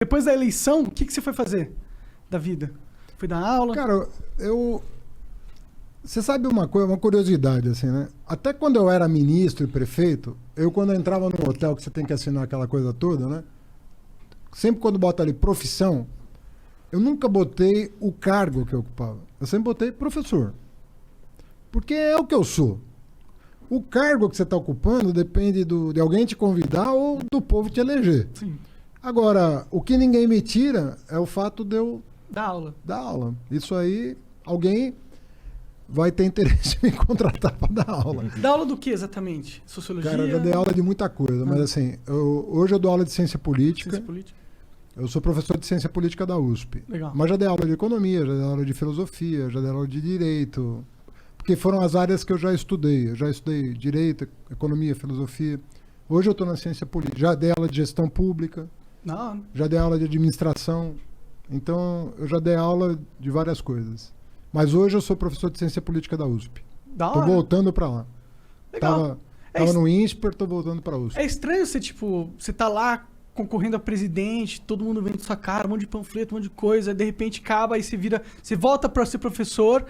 Depois da eleição, o que você foi fazer da vida? Foi dar aula? Cara, você sabe uma coisa, uma curiosidade, assim, né? Até quando eu era ministro e prefeito, quando eu entrava num hotel que você tem que assinar aquela coisa toda, né? Sempre quando bota ali profissão, eu nunca botei o cargo que eu ocupava. Eu sempre botei professor. Porque é o que eu sou. O cargo que você está ocupando depende de alguém te convidar ou do povo te eleger. Sim. Agora, o que ninguém me tira é o fato de eu Dar aula. dar aula. Isso aí, alguém vai ter interesse em me contratar para dar aula. Dar aula do que exatamente? Sociologia? Cara, eu já dei aula de muita coisa, mas assim, hoje eu dou aula de ciência política. Ciência política. Eu sou professor de ciência política da USP. Legal. Mas já dei aula de economia, já dei aula de filosofia, já dei aula de direito. Porque foram as áreas que eu já estudei. Eu já estudei direito, economia, filosofia. Hoje eu estou na ciência política. Já dei aula de gestão pública. Não. Já dei aula de administração. Então, eu já dei aula de várias coisas. Mas hoje eu sou professor de ciência política da USP. Da Tô hora. voltando para lá. Legal. Tava no INSPER, tô voltando para a USP. É estranho você, tipo, você tá lá concorrendo a presidente, todo mundo vendo sua cara, um monte de panfleto, um monte de coisa, de repente acaba e você volta pra ser professor.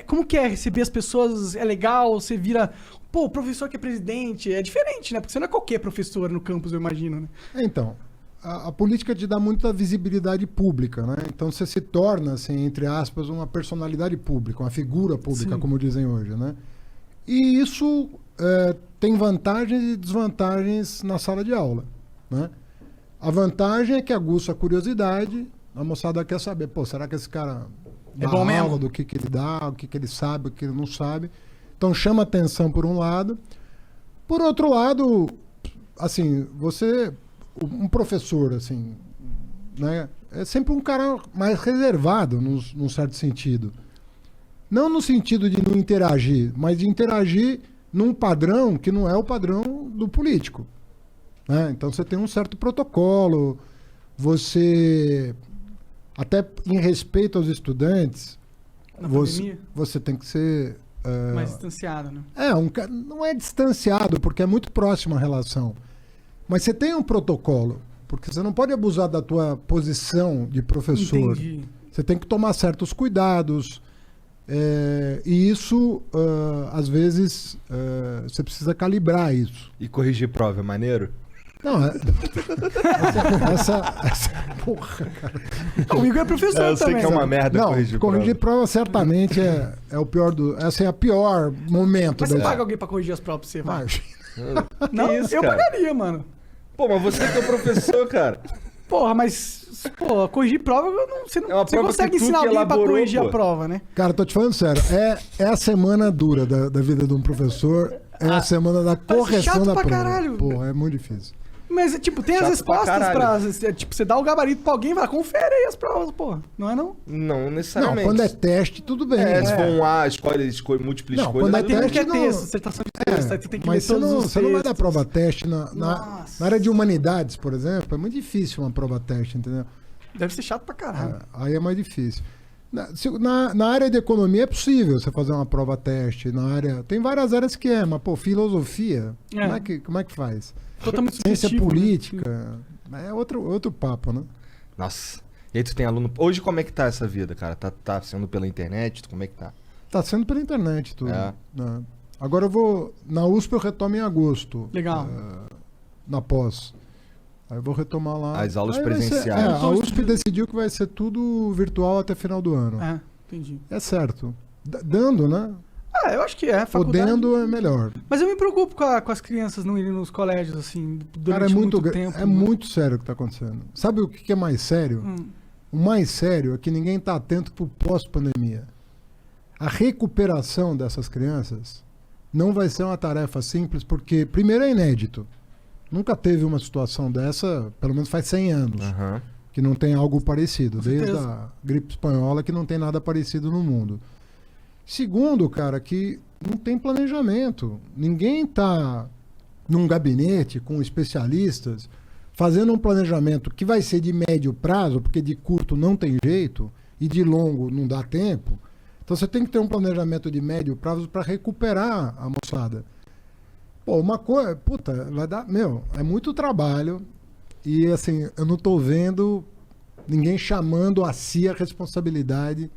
Como que é receber as pessoas? É legal? Você vira, pô, o professor que é presidente. É diferente, né? Porque você não é qualquer professor no campus, eu imagino, né? Então, a política te dá muita visibilidade pública, né? Então você se torna, assim, entre aspas, uma personalidade pública, uma figura pública, Sim. como dizem hoje, né? E isso tem vantagens e desvantagens na sala de aula, né? A vantagem é que aguça a curiosidade, a moçada quer saber, pô, será que esse cara dá bom aula, mesmo? do que ele dá, o que ele sabe, o que ele não sabe. Então chama atenção por um lado. Por outro lado, assim, um professor, assim, né, é sempre um cara mais reservado, num certo sentido. Não no sentido de não interagir, mas de interagir num padrão que não é o padrão do político. Né? Então você tem um certo protocolo, você, até em respeito aos estudantes, você tem que ser... mais distanciado, né? Não é distanciado, porque é muito próxima a relação. Mas você tem um protocolo, porque você não pode abusar da tua posição de professor. Entendi. Você tem que tomar certos cuidados. E isso, às vezes, você precisa calibrar isso. E corrigir prova é maneiro? Não, porra, cara. O Igor é professor Eu sei também. que é uma merda Não, corrigir corrigir prova certamente é o pior essa é a pior momento. Mas você paga alguém pra corrigir as provas pra você, vai? Não, isso, eu cara? pagaria, mano. Pô, mas você que é professor, cara. Porra, mas, corrigir prova, você não É uma você prova consegue que tu ensinar que alguém pra elaborou, corrigir pô. a prova, né? Cara, tô te falando sério. É a semana dura da vida de um professor. É a semana da correção chato da pra prova. caralho. Porra, é muito difícil. Mas, tipo, tem as Chato respostas pra tipo, você dá o gabarito pra alguém e fala, confere aí as provas, porra. Não é não? Não Não, necessariamente. quando é teste, tudo bem. Se for um A, escolhe múltipla Não, escolha. quando Mas é tem um teste, que é não- texto, dissertação de texto, aí você tem que ler Mas todos os você não vai dar textos. prova teste na Nossa. área de humanidades, por exemplo. É muito difícil uma prova teste, entendeu? Deve ser chato pra caralho. Aí é mais difícil. Na área de economia é possível você fazer uma prova teste. Tem várias áreas que mas, pô, filosofia, como é que faz? Totalmente Ciência subjetivo, né? política, é outro papo, né? Nossa. E aí tu tem aluno... Hoje como é que tá essa vida, cara? Tá sendo pela internet? Como é que tá? Tá sendo pela internet tudo. É. Né? Agora na USP eu retomo em agosto. Legal. Na pós. Aí eu vou retomar lá. As aulas Aí vai ser- presenciais. a USP decidiu que vai ser tudo virtual até final do ano. Entendi. É certo. Dando, né? Eu acho que é, faculdade. Podendo é melhor. Mas eu me preocupo com as crianças não irem nos colégios, assim, Cara, durante muito tempo. é muito sério o que está acontecendo. Sabe o que é mais sério? O mais sério é que ninguém está atento para o pós-pandemia. A recuperação dessas crianças não vai ser uma tarefa simples, porque, primeiro, é inédito. Nunca teve uma situação dessa, pelo menos faz 100 anos, Aham. que não tem algo parecido. Com Desde certeza. a gripe espanhola, que não tem nada parecido no mundo. Segundo, cara, que não tem planejamento. Ninguém está num gabinete com especialistas fazendo um planejamento que vai ser de médio prazo, porque de curto não tem jeito, e de longo não dá tempo. Então você tem que ter um planejamento de médio prazo para recuperar a moçada. Pô, uma coisa, puta, vai dar, é muito trabalho E assim, eu não tô vendo ninguém chamando a si a responsabilidade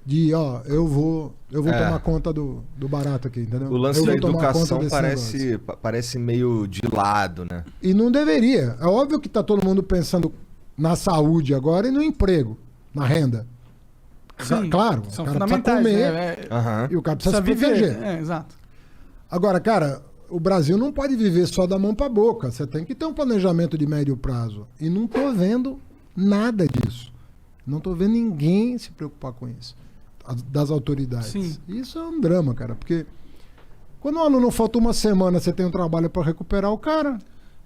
de, ó, eu vou tomar conta do barato aqui, entendeu? O lance Eu da vou tomar conta educação desse negócio. parece meio de lado, né? E não deveria. É óbvio que tá todo mundo pensando na saúde agora e no emprego, na renda. Sim, Claro, são o cara precisa fundamentais, comer né? Aham. e o cara precisa se viver. proteger. Exato. Agora, cara, o Brasil não pode viver só da mão pra boca. Você tem que ter um planejamento de médio prazo. E não tô vendo nada disso. Não tô vendo ninguém se preocupar com isso. Das autoridades. Sim. Isso é um drama, cara. Porque quando o aluno falta uma semana, você tem um trabalho pra recuperar o cara.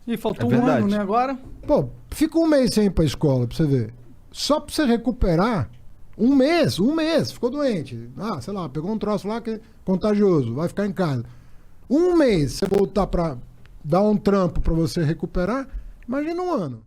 E faltou É um verdade. ano, né, agora? Pô, fica um mês sem ir pra escola, pra você ver. Só pra você recuperar, um mês, ficou doente. Ah, sei lá, pegou um troço lá que é contagioso, vai ficar em casa. Um mês, você voltar pra dar um trampo pra você recuperar, imagina um ano.